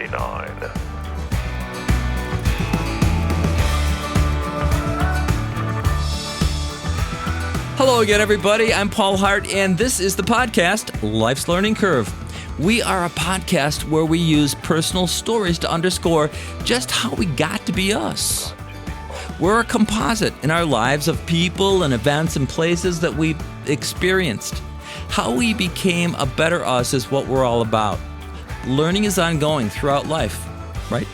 29. Hello again, everybody. I'm Paul Hart, and this is the podcast, Life's Learning Curve. We are a podcast where we use personal stories to underscore just how we got to be us. We're a composite in our lives of people and events and places that we experienced. How we became a better us is what we're all about. Learning is ongoing throughout life, right?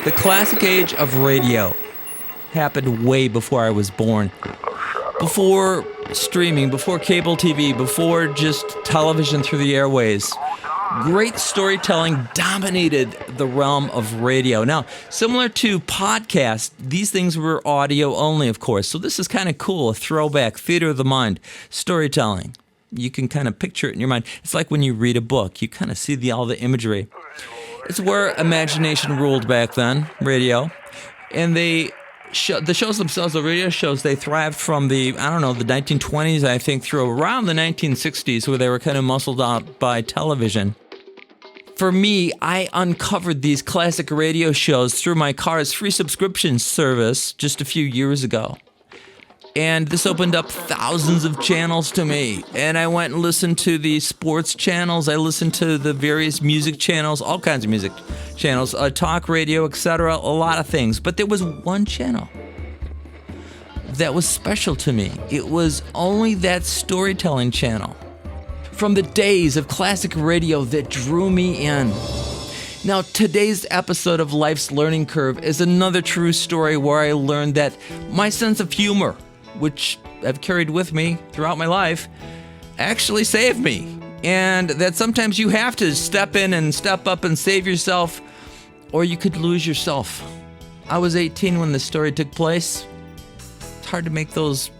The classic age of radio happened way before I was born. Before streaming, before cable TV, before just television through the airways. Great storytelling dominated the realm of radio. Now, similar to podcasts, these things were audio only, of course. So this is kind of cool, a throwback, theater of the mind, storytelling. You can kind of picture it in your mind. It's like when you read a book, you kind of see all the imagery. It's where imagination ruled back then, radio. And the shows themselves, the radio shows, they thrived from the 1920s, I think, through around the 1960s, where they were kind of muscled out by television. For me, I uncovered these classic radio shows through my car's free subscription service just a few years ago. And this opened up thousands of channels to me. And I went and listened to the sports channels. I listened to the various music channels, all kinds of music channels, talk radio, etc., a lot of things. But there was one channel that was special to me. It was only that storytelling channel from the days of classic radio that drew me in. Now, today's episode of Life's Learning Curve is another true story where I learned that my sense of humor, which I've carried with me throughout my life, actually saved me. And that sometimes you have to step in and step up and save yourself, or you could lose yourself. I was 18 when this story took place. It's hard to make those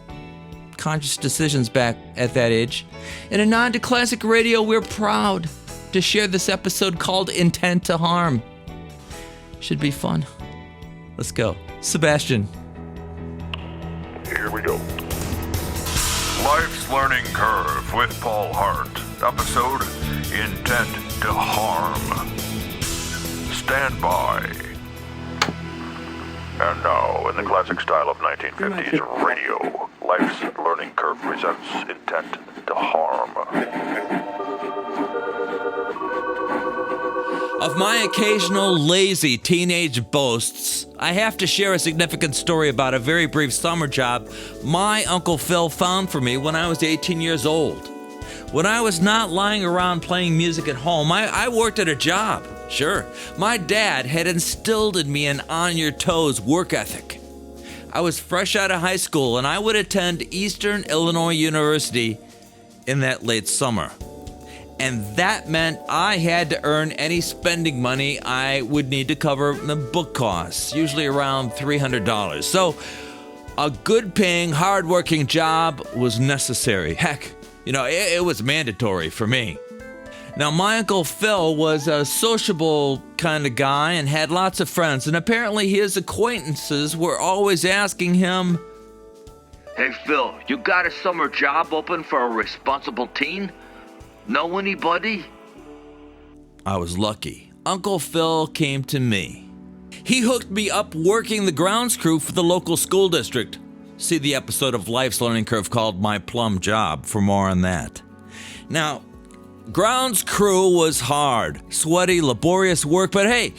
conscious decisions back at that age. In a nod to classic radio, we're proud to share this episode called Intent to Harm. Should be fun. Let's go. Sebastian. Here we go. Life's Learning Curve with Paul Hart. Episode Intent to Harm. Stand by. And now, in the classic style of 1950s radio, Life's Learning Curve presents Intent to Harm. Of my occasional lazy teenage boasts, I have to share a significant story about a very brief summer job my Uncle Phil found for me when I was 18 years old. When I was not lying around playing music at home, I worked at a job. Sure, my dad had instilled in me an on-your-toes work ethic. I was fresh out of high school and I would attend Eastern Illinois University in that late summer. And that meant I had to earn any spending money I would need to cover the book costs, usually around $300. So a good-paying, hard-working job was necessary. Heck, it was mandatory for me. Now, my Uncle Phil was a sociable kind of guy and had lots of friends, and apparently his acquaintances were always asking him, "Hey, Phil, you got a summer job open for a responsible teen? Know anybody?" I was lucky. Uncle Phil came to me. He hooked me up working the grounds crew for the local school district. See the episode of Life's Learning Curve called My Plum Job for more on that. Now, grounds crew was hard, sweaty, laborious work, but hey,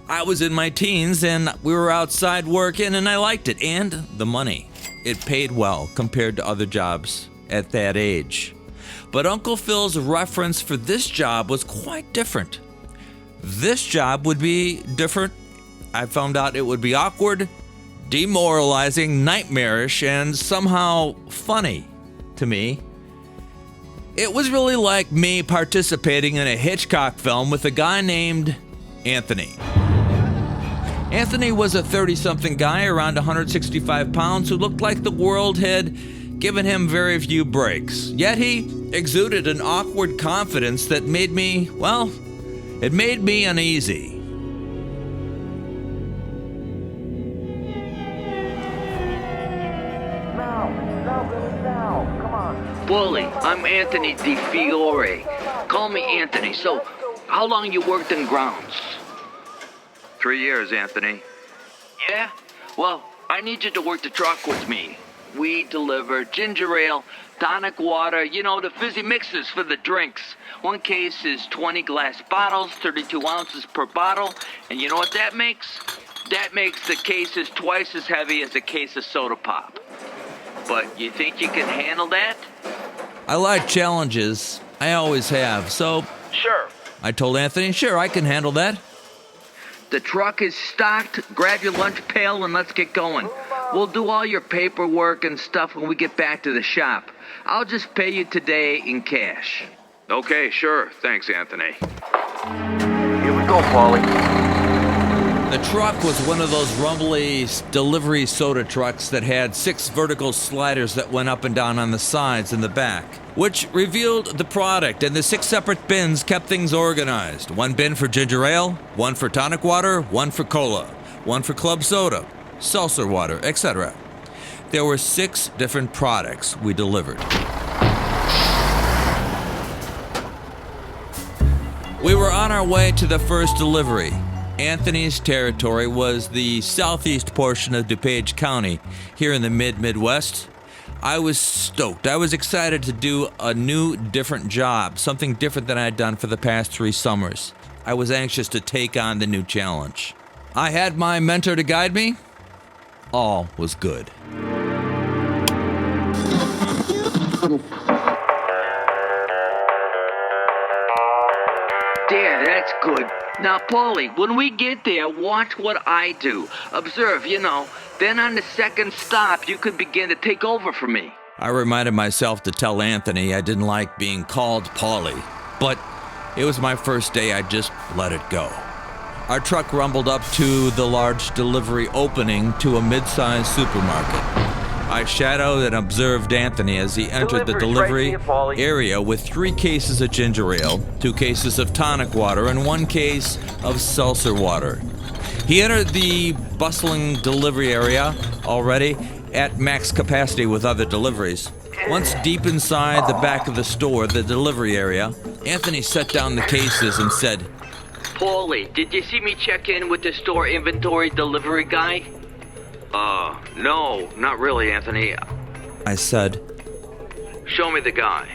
I was in my teens and we were outside working and I liked it. And the money. It paid well compared to other jobs at that age. But Uncle Phil's reference for this job was quite different. This job would be different. I found out it would be awkward, demoralizing, nightmarish, and somehow funny to me. It was really like me participating in a Hitchcock film with a guy named Anthony. Anthony was a 30-something guy, around 165 pounds, who looked like the world had given him very few breaks. Yet he exuded an awkward confidence that made me, well, it made me uneasy. Now, Bully, I'm Anthony DeFiore. Call me Anthony. So, how long you worked in grounds? 3 years, Anthony. Yeah? Well, I need you to work the truck with me. We deliver ginger ale, tonic water, the fizzy mixes for the drinks. One case is 20 glass bottles, 32 ounces per bottle. And you know what that makes? That makes the cases twice as heavy as a case of soda pop. But you think you can handle that? I like challenges. I always have. So, Sure. I told Anthony, sure, I can handle that. The truck is stocked. Grab your lunch pail and let's get going. We'll do all your paperwork and stuff when we get back to the shop. I'll just pay you today in cash. Okay, sure. Thanks, Anthony. Here we go, Paulie. The truck was one of those rumbly delivery soda trucks that had 6 vertical sliders that went up and down on the sides and the back, which revealed the product, and the 6 separate bins kept things organized. 1 bin for ginger ale, 1 for tonic water, 1 for cola, 1 for club soda, seltzer water, etc. There were 6 different products we delivered. We were on our way to the first delivery. Anthony's territory was the southeast portion of DuPage County, here in the Midwest. I was stoked. I was excited to do a new, different job, something different than I had done for the past 3 summers. I was anxious to take on the new challenge. I had my mentor to guide me. All was good. There, that's good. Now, Paulie, when we get there, watch what I do. Observe, Then on the second stop, you could begin to take over for me. I reminded myself to tell Anthony I didn't like being called Paulie, but it was my first day. I just let it go. Our truck rumbled up to the large delivery opening to a mid-sized supermarket. I shadowed and observed Anthony as he entered the delivery area with 3 cases of ginger ale, 2 cases of tonic water, and 1 case of seltzer water. He entered the bustling delivery area already at max capacity with other deliveries. Once deep inside the back of the store, the delivery area, Anthony set down the cases and said, Paulie, did you see me check in with the store inventory delivery guy? No, not really, Anthony. I said. Show me the guy.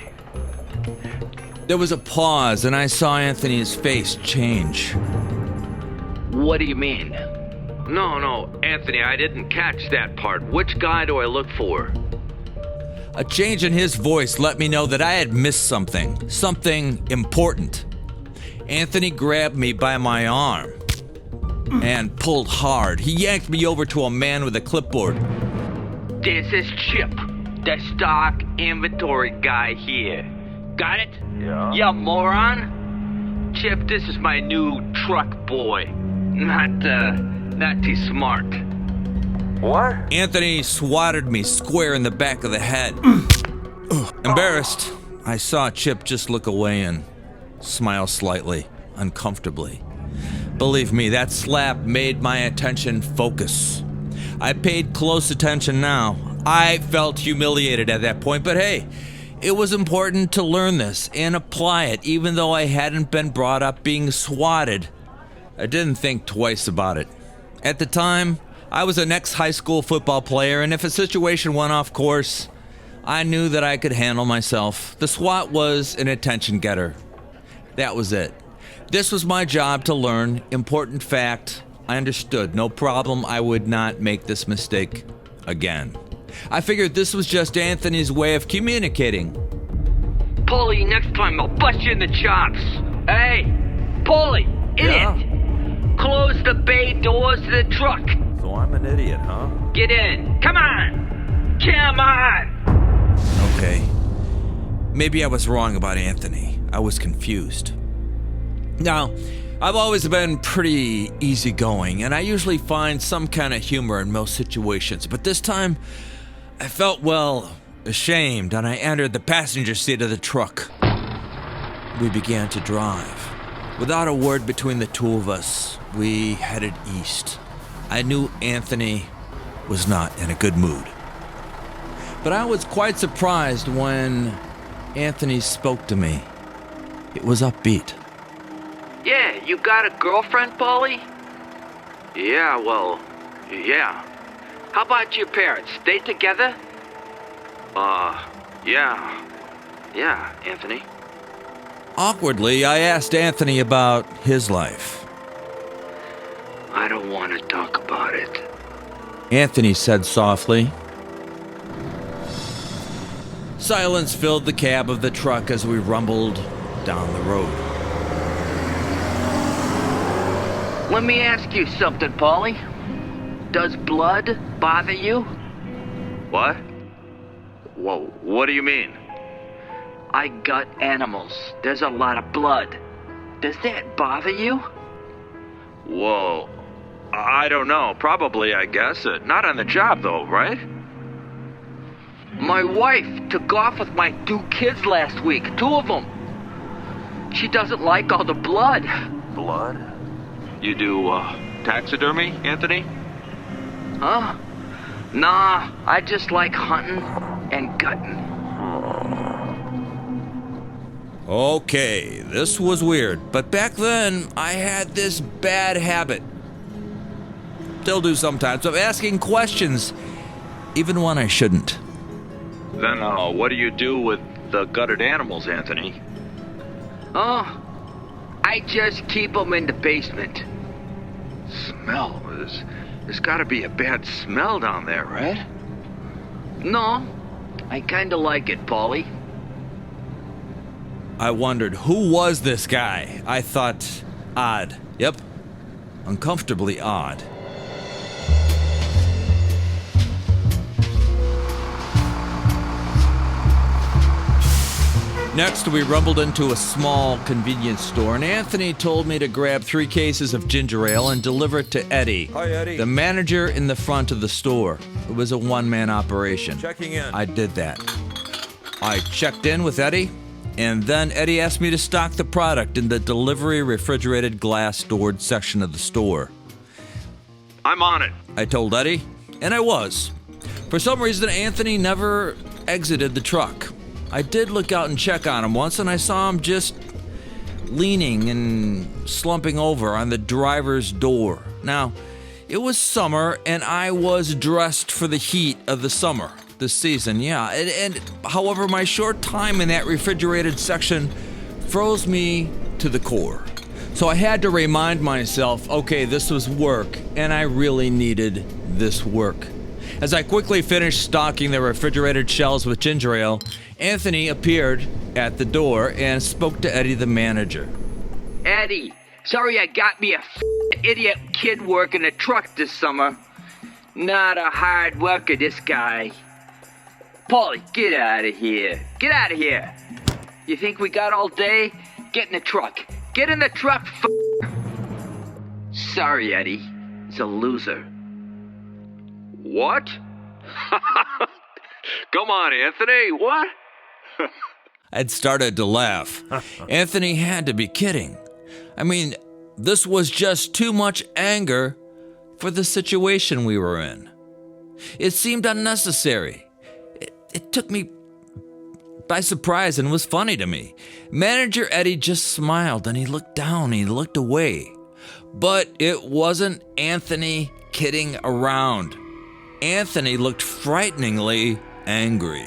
There was a pause, and I saw Anthony's face change. What do you mean? No, Anthony, I didn't catch that part. Which guy do I look for? A change in his voice let me know that I had missed something important. Anthony grabbed me by my arm and pulled hard. He yanked me over to a man with a clipboard. This is Chip, the stock inventory guy here. Got it? Yeah. You moron? Chip, this is my new truck boy. Not too smart. What? Anthony swatted me square in the back of the head. Embarrassed, I saw Chip just look away and smile slightly, uncomfortably. Believe me, that slap made my attention focus. I paid close attention now. I felt humiliated at that point, but hey, it was important to learn this and apply it, even though I hadn't been brought up being swatted. I didn't think twice about it. At the time, I was an ex-high school football player, and if a situation went off course, I knew that I could handle myself. The SWAT was an attention getter. That was it. This was my job to learn. Important fact. I understood. No problem. I would not make this mistake again. I figured this was just Anthony's way of communicating. Paulie, next time I'll bust you in the chops. Hey, Paulie, idiot. Close the bay doors to the truck. So I'm an idiot, huh? Get in. Come on. Come on. Okay. Maybe I was wrong about Anthony. I was confused. Now, I've always been pretty easygoing, and I usually find some kind of humor in most situations. But this time, I felt, ashamed, and I entered the passenger seat of the truck. We began to drive. Without a word between the two of us, we headed east. I knew Anthony was not in a good mood. But I was quite surprised when Anthony spoke to me. It was upbeat. Yeah, you got a girlfriend, Paulie? Yeah, well, yeah. How about your parents? They together? Yeah. Yeah, Anthony. Awkwardly, I asked Anthony about his life. I don't want to talk about it. Anthony said softly. Silence filled the cab of the truck as we rumbled down the road. Let me ask you something, Paulie. Does blood bother you? What? Whoa, what do you mean? I gut animals. There's a lot of blood. Does that bother you? Whoa. I don't know. Probably, I guess. Not on the job, though, right? My wife took off with my 2 kids last week. 2 of them. She doesn't like all the blood. Blood? You do, taxidermy, Anthony? Huh? Nah, I just like hunting and gutting. Okay, this was weird, but back then I had this bad habit. Still do sometimes, of asking questions, even when I shouldn't. Then, what do you do with the gutted animals, Anthony? Oh, I just keep them in the basement. Smell? There's gotta be a bad smell down there, right? No, I kinda like it, Paulie. I wondered, who was this guy? I thought, odd. Yep, uncomfortably odd. Next, we rumbled into a small convenience store, and Anthony told me to grab 3 cases of ginger ale and deliver it to Eddie. Hi, Eddie. The manager in the front of the store. It was a one-man operation. Checking in. I did that. I checked in with Eddie, and then Eddie asked me to stock the product in the delivery refrigerated glass-doored section of the store. I'm on it. I told Eddie, and I was. For some reason, Anthony never exited the truck. I did look out and check on him once, and I saw him just leaning and slumping over on the driver's door. Now, it was summer, and I was dressed for the heat of the summer this season, yeah. And however, my short time in that refrigerated section froze me to the core. So I had to remind myself, okay, this was work, and I really needed this work. As I quickly finished stocking the refrigerated shelves with ginger ale, Anthony appeared at the door and spoke to Eddie, the manager. Eddie, sorry I got me a idiot kid working a truck this summer. Not a hard worker, this guy. Paulie, get out of here. Get out of here. You think we got all day? Get in the truck. Get in the truck, Sorry, Eddie. He's a loser. What? Come on, Anthony, what? I'd started to laugh. Anthony had to be kidding. I mean, this was just too much anger for the situation we were in. It seemed unnecessary. It took me by surprise and was funny to me. Manager Eddie just smiled and he looked down, he looked away. But it wasn't Anthony kidding around. Anthony looked frighteningly angry.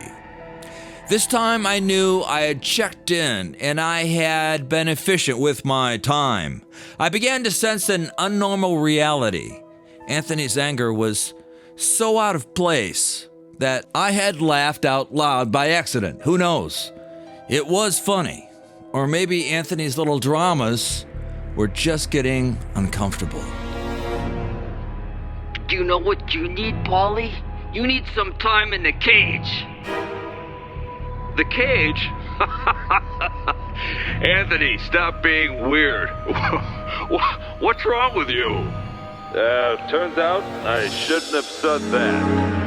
This time I knew I had checked in and I had been efficient with my time. I began to sense an unnormal reality. Anthony's anger was so out of place that I had laughed out loud by accident. Who knows? It was funny. Or maybe Anthony's little dramas were just getting uncomfortable. Do you know what you need, Paulie? You need some time in the cage. The cage? Anthony, stop being weird. What's wrong with you? Turns out I shouldn't have said that.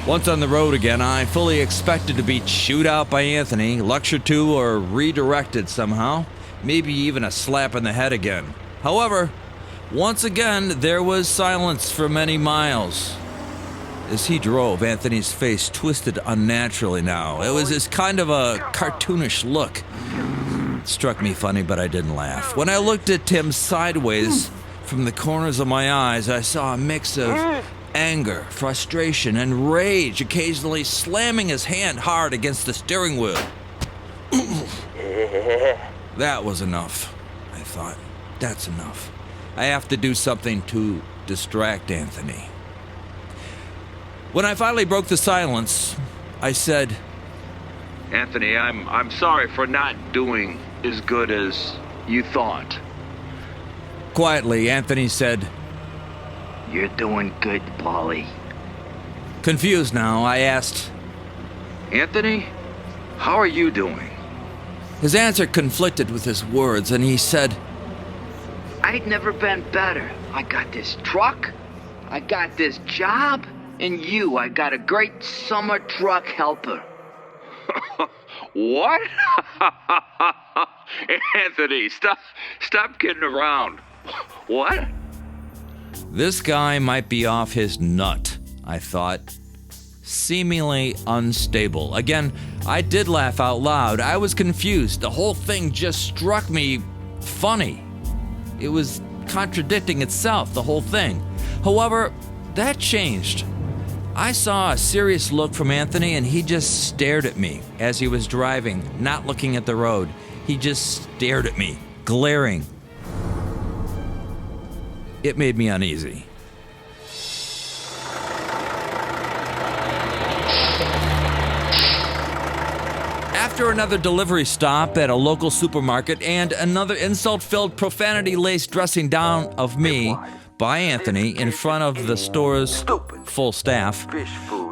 Once on the road again, I fully expected to be chewed out by Anthony, lectured to, or redirected somehow. Maybe even a slap in the head again. However, Once again, there was silence for many miles. As he drove, Anthony's face twisted unnaturally now. It was this kind of a cartoonish look. It struck me funny, but I didn't laugh. When I looked at Tim sideways from the corners of my eyes, I saw a mix of anger, frustration, and rage, occasionally slamming his hand hard against the steering wheel. That was enough, I thought. That's enough. I have to do something to distract Anthony. When I finally broke the silence, I said, Anthony, I'm sorry for not doing as good as you thought. Quietly, Anthony said, You're doing good, Paulie. Confused now, I asked, Anthony, how are you doing? His answer conflicted with his words, and he said, I'd never been better. I got this truck, I got this job, and I got a great summer truck helper. What? Anthony, stop kidding around. What? This guy might be off his nut, I thought. Seemingly unstable. Again, I did laugh out loud. I was confused. The whole thing just struck me funny. It was contradicting itself, the whole thing. However, that changed. I saw a serious look from Anthony, and he just stared at me as he was driving, not looking at the road. He just stared at me, glaring. It made me uneasy. After another delivery stop at a local supermarket and another insult-filled, profanity-laced dressing down of me by Anthony in front of the store's full staff,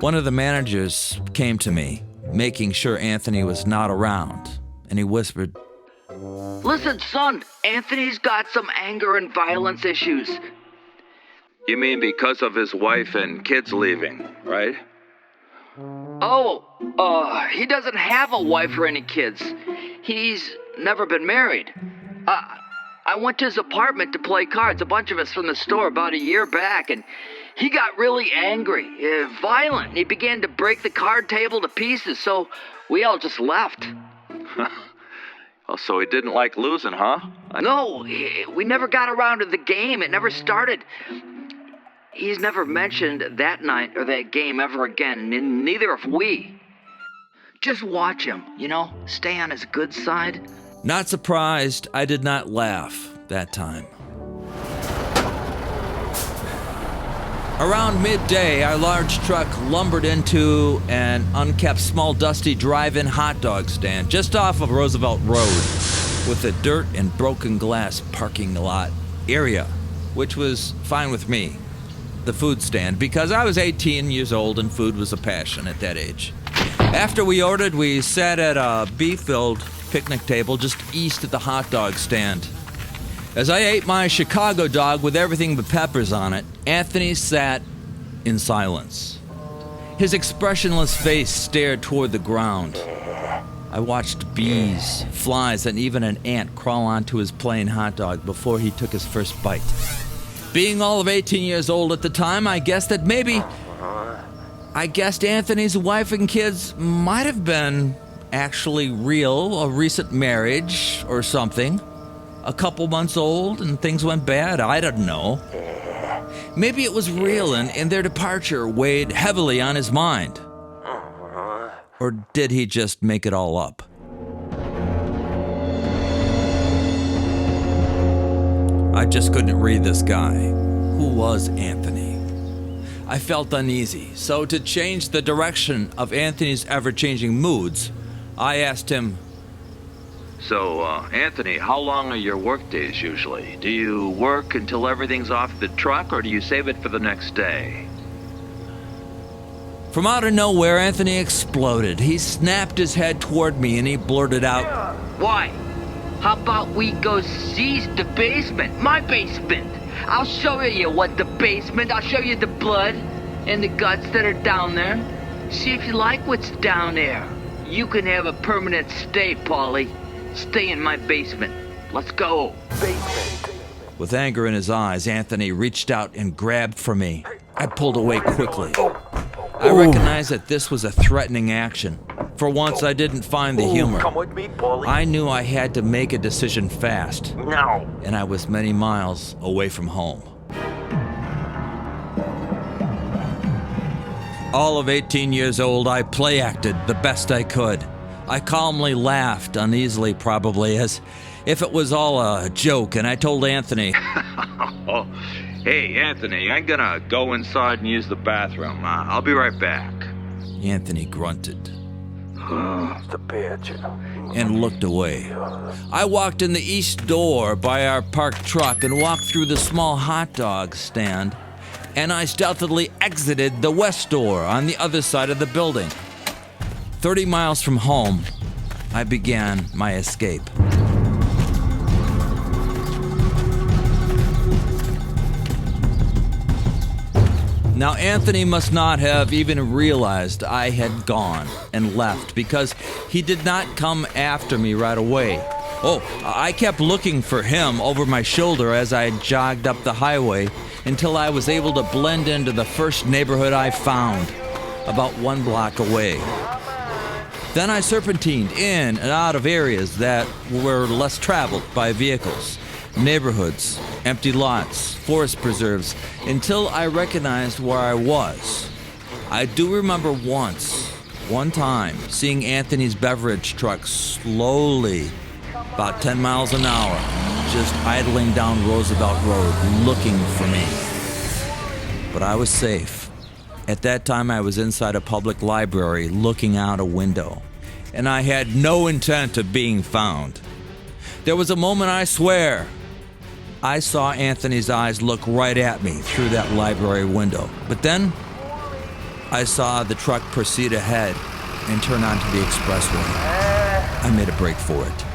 one of the managers came to me, making sure Anthony was not around, and he whispered, Listen, son, Anthony's got some anger and violence issues. You mean because of his wife and kids leaving, right? He doesn't have a wife or any kids. He's never been married. I went to his apartment to play cards, a bunch of us from the store, about a year back, and he got really angry, violent. He began to break the card table to pieces, so we all just left. Oh, so he didn't like losing, huh? No, we never got around to the game. It never started. He's never mentioned that night or that game ever again, and neither have we. Just watch him, stay on his good side. Not surprised, I did not laugh that time. Around midday, our large truck lumbered into an unkept, small, dusty drive-in hot dog stand just off of Roosevelt Road with a dirt and broken glass parking lot area, which was fine with me, the food stand, because I was 18 years old and food was a passion at that age. After we ordered, we sat at a beef-filled picnic table just east of the hot dog stand. As I ate my Chicago dog with everything but peppers on it, Anthony sat in silence. His expressionless face stared toward the ground. I watched bees, flies, and even an ant crawl onto his plain hot dog before he took his first bite. Being all of 18 years old at the time, I guessed Anthony's wife and kids might have been actually real, a recent marriage or something. A couple months old and things went bad, I don't know. Maybe it was real and their departure weighed heavily on his mind. Or did he just make it all up? I just couldn't read this guy. Who was Anthony? I felt uneasy, so to change the direction of Anthony's ever-changing moods, I asked him, So, Anthony, how long are your work days usually? Do you work until everything's off the truck, or do you save it for the next day? From out of nowhere, Anthony exploded. He snapped his head toward me and he blurted out, Why? How about we go seize the basement? My basement. I'll show you what the basement. I'll show you the blood and the guts that are down there. See if you like what's down there. You can have a permanent stay, Paulie. Stay in my basement. Let's go. With anger in his eyes, Anthony reached out and grabbed for me. I pulled away quickly. I recognized that this was a threatening action. For once, I didn't find the humor. Come with me, Paulie. I knew I had to make a decision fast, Now. and I was many miles away from home. All of 18 years old, I play-acted the best I could. I calmly laughed, uneasily probably, as if it was all a joke, and I told Anthony, Oh, hey, Anthony, I'm gonna go inside and use the bathroom. I'll be right back. Anthony grunted It's a bitch. and looked away. I walked in the east door by our parked truck and walked through the small hot dog stand, and I stealthily exited the west door on the other side of the building. 30 miles from home, I began my escape. Now, Anthony must not have even realized I had gone and left because he did not come after me right away. Oh, I kept looking for him over my shoulder as I jogged up the highway until I was able to blend into the first neighborhood I found, about 1 block away. Then I serpentined in and out of areas that were less traveled by vehicles, neighborhoods, empty lots, forest preserves, until I recognized where I was. I do remember one time, seeing Anthony's beverage truck slowly, about 10 miles an hour, just idling down Roosevelt Road, looking for me. But I was safe. At that time, I was inside a public library, looking out a window, and I had no intent of being found. There was a moment, I swear, I saw Anthony's eyes look right at me through that library window. But then, I saw the truck proceed ahead and turn onto the expressway. I made a break for it.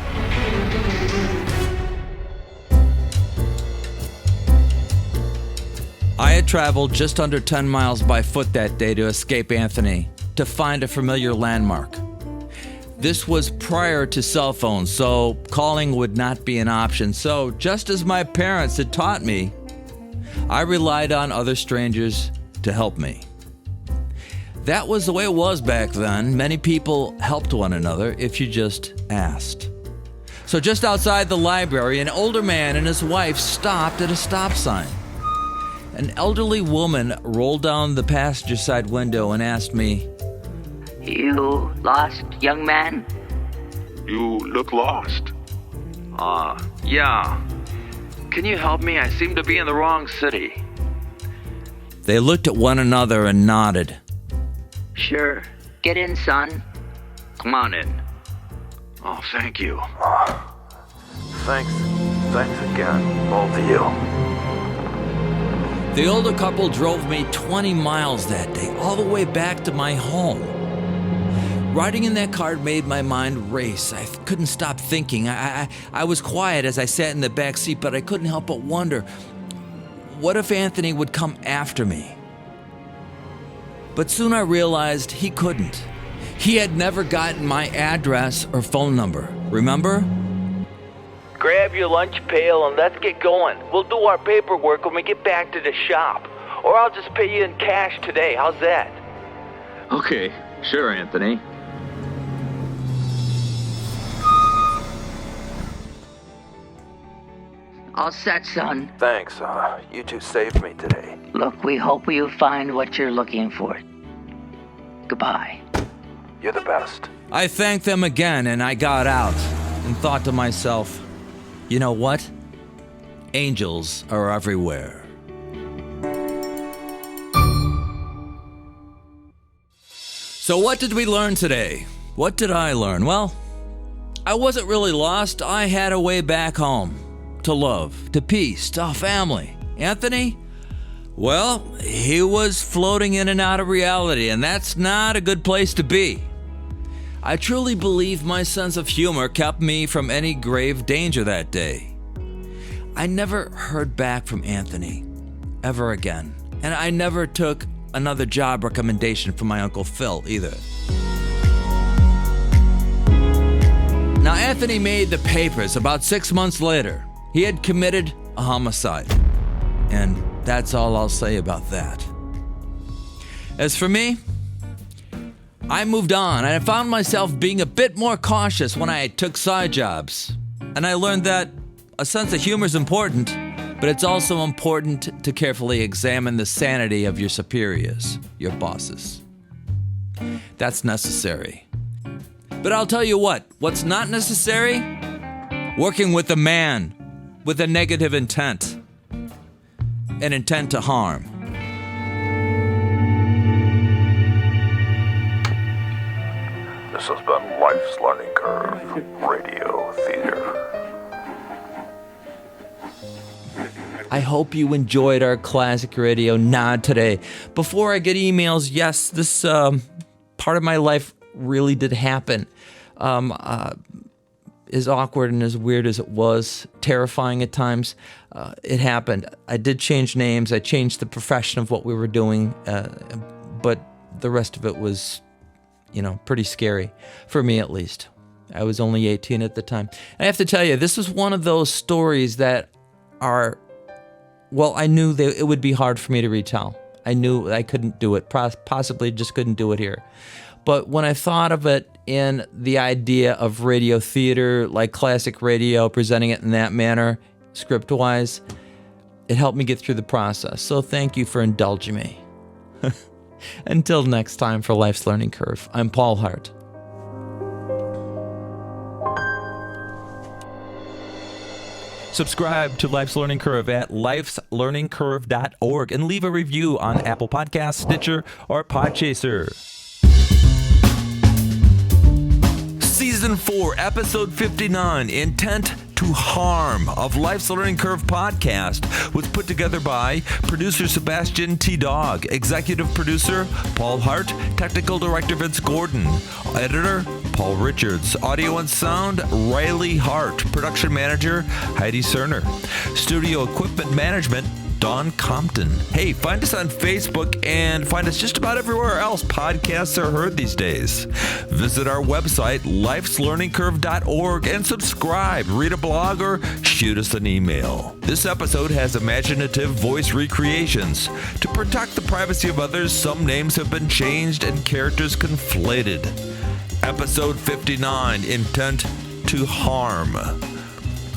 I had traveled just under 10 miles by foot that day to escape Anthony, to find a familiar landmark. This was prior to cell phones, so calling would not be an option. So, just as my parents had taught me, I relied on other strangers to help me. That was the way it was back then. Many people helped one another if you just asked. So just outside the library, an older man and his wife stopped at a stop sign. An elderly woman rolled down the passenger side window and asked me, You lost, young man? You look lost. Yeah. Can you help me? I seem to be in the wrong city. They looked at one another and nodded. Sure. Get in, son. Come on in. Oh, thank you. Thanks again, both of you. The older couple drove me 20 miles that day, all the way back to my home. Riding in that car made my mind race. I couldn't stop thinking. I was quiet as I sat in the back seat, but I couldn't help but wonder, what if Anthony would come after me? But soon I realized he couldn't. He had never gotten my address or phone number, remember? Grab your lunch pail and let's get going. We'll do our paperwork when we get back to the shop. Or I'll just pay you in cash today. How's that? Okay, sure, Anthony. All set, son. Thanks, you two saved me today. Look, we hope you find what you're looking for. Goodbye. You're the best. I thanked them again and I got out and thought to myself, you know what? Angels are everywhere. So what did we learn today? What did I learn? Well, I wasn't really lost. I had a way back home. To love, to peace, to family. Anthony? Well, he was floating in and out of reality, and that's not a good place to be. I truly believe my sense of humor kept me from any grave danger that day. I never heard back from Anthony, ever again, and I never took another job recommendation from my Uncle Phil either. Now, Anthony made the papers about 6 months later. He had committed a homicide. And that's all I'll say about that. As for me, I moved on, and I found myself being a bit more cautious when I took side jobs. And I learned that a sense of humor is important, but it's also important to carefully examine the sanity of your superiors, your bosses. That's necessary. But I'll tell you what's not necessary? Working with a man with a negative intent, an intent to harm. This has been Life's Learning Curve Radio Theater. I hope you enjoyed our classic radio nod today. Before I get emails, yes, this part of my life really did happen. As awkward and as weird as it was, terrifying at times, it happened. I did change names. I changed the profession of what we were doing, but the rest of it was, pretty scary, for me at least. I was only 18 at the time. I have to tell you, this was one of those stories that are, I knew that it would be hard for me to retell. I knew I couldn't do it, possibly just couldn't do it here. But when I thought of it in the idea of radio theater, like classic radio, presenting it in that manner, script-wise, it helped me get through the process. So thank you for indulging me. Until next time for Life's Learning Curve, I'm Paul Hart. Subscribe to Life's Learning Curve at lifeslearningcurve.org and leave a review on Apple Podcasts, Stitcher, or Podchaser. Season 4, Episode 59, Intent to Harm of Life's Learning Curve podcast was put together by producer Sebastian T. Dog, executive producer Paul Hart, technical director Vince Gordon, editor Paul Richards, audio and sound Riley Hart, production manager Heidi Cerner, studio equipment management Don Compton. Hey, find us on Facebook and find us just about everywhere else podcasts are heard these days. Visit our website, lifeslearningcurve.org, and subscribe, read a blog, or shoot us an email. This episode has imaginative voice recreations. To protect the privacy of others, some names have been changed and characters conflated. Episode 59, Intent to Harm.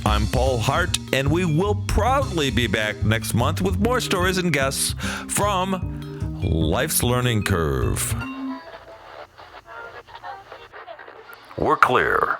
I'm Paul Hart, and we will proudly be back next month with more stories and guests from Life's Learning Curve. We're clear.